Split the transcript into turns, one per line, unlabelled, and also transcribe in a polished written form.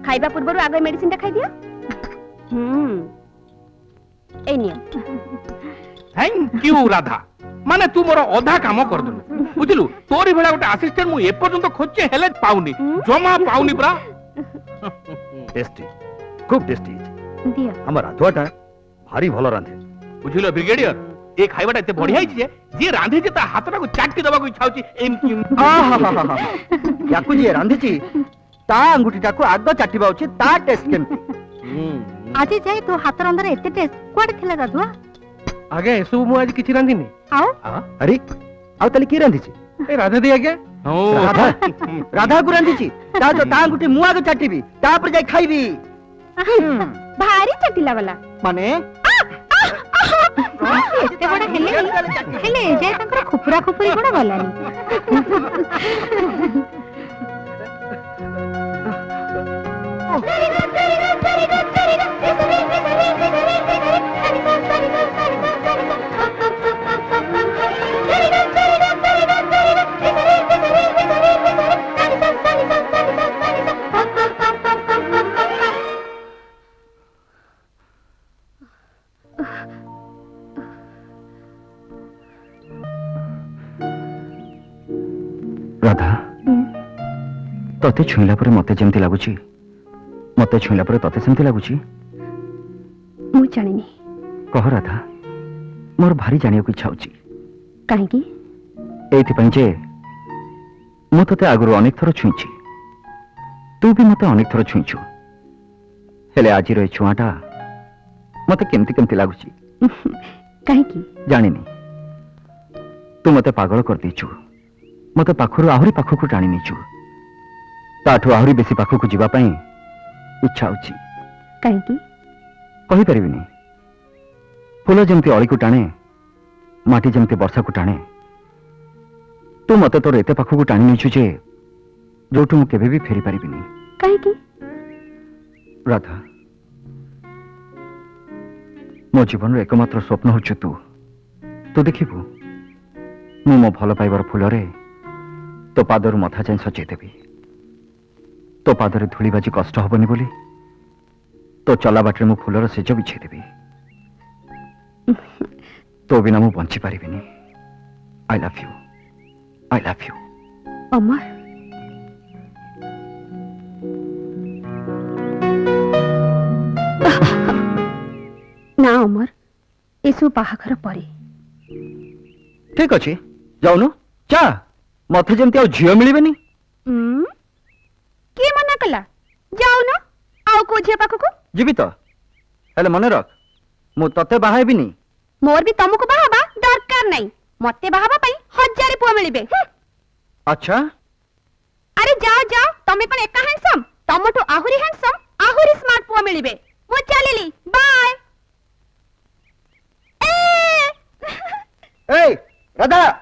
खाइबा पूर्व आगे मेडिसिन खाई दियो। ए नियो।
थैंक यू राधा, माने तू मोर अधा काम कर दनु बुझलु। तोरी भेला गोटे असिस्टेंट मु ए पर्यंत खोजे हेले पाउनी, जमा पाउनी पुरा।
टेस्टी, खूब टेस्टी
दियो।
हमर राधुआटा भारी भलो रांधे
बुझिलो ब्रिगेडियर, ए खाइबाटा एते बढ़िया हिची जे रांधे जे ता हातटा को चाटके दबा को इच्छा होची एमकी।
याकू जे रांधेची ता अंगुठीटा को आग चाटिबा होची ता टेस्ट केमती।
आज जाई तो हाथ रंधर एते टेस्ट कोड थिला राधुआ।
आगे एसु मु आज किछि रांधिनी।
आओ
अरे आउ तले की रांधीची
ए राधा दे आगे।
राधा राधा को रांधीची ता जो ता अंगुठी मु आगे चाटिबी ता पर जाई खाइबी।
भारी चटिला वाला
माने
एते बड़ा हेले जाय तकर खुपरा खुपरी कोड गलानी।
राधा तते छुईला पर मते जेमती लागुची, मते छुईला पर तते सेमती लागुची।
मु जानिनी।
कह राधा, मोर भारी जानियो की इच्छा होची।
काहे की?
एथि पई जे मु तते आगुरु अनेक थर छुईची, तू भी मते अनेक थर छुईछु, हेले आज रे छुआटा मते केमती केमती लागुची।
काहे की?
जानिनी, तू मते पागल कर दीछु, मते पाखरु आहुरी पाखकु टाणी नीछु, ताठु आहुरी बेसी पाखकु जीवा पई इच्छा होची।
काहे की?
कहि परिबिनी। फूल जेमती अळी को टाणे, माटी जेमती वर्षा को टाणे, तू मते तोर एते पाखकु टाणी नीछु जे जोठु मु केबे भी फेरी परिबिनी।
काहे की?
राधा, मो जीवन रो एकमात्र स्वप्न होछु तू। तू देखिबु मु मो भल पाइबार फूल रे तो पादर मथा जाए सजे देवी, तो पादरे धूली बाजी कष्ट हबनी बोली तो चला बाटे मु फूलर सेज बिछे देवी। तो बिना मु बंची पारिबिनी। I love you, I love you.
अमर ना अमर, एसु बाहाघर परे।
ठीक अच्छे, जाऊनु चा मथे जमती आ झियो मिलिबेनी।
के मना कला? जाऊ न आउ को झिया पाखकु
जीवी तो हेले मने रख, मु तते बाहाइबिनी।
मोर भी तुमको बाहाबा दरकार नहीं, मते बाहाबा पई 1000 पुआ मिलिबे।
अच्छा
अरे जाओ जाओ, तमे कोन एका हैंडसम, तमटो आहुरी हैंडसम आहुरी स्मार्ट पुआ मिलिबे। मु चलेली, बाय।
ए राधा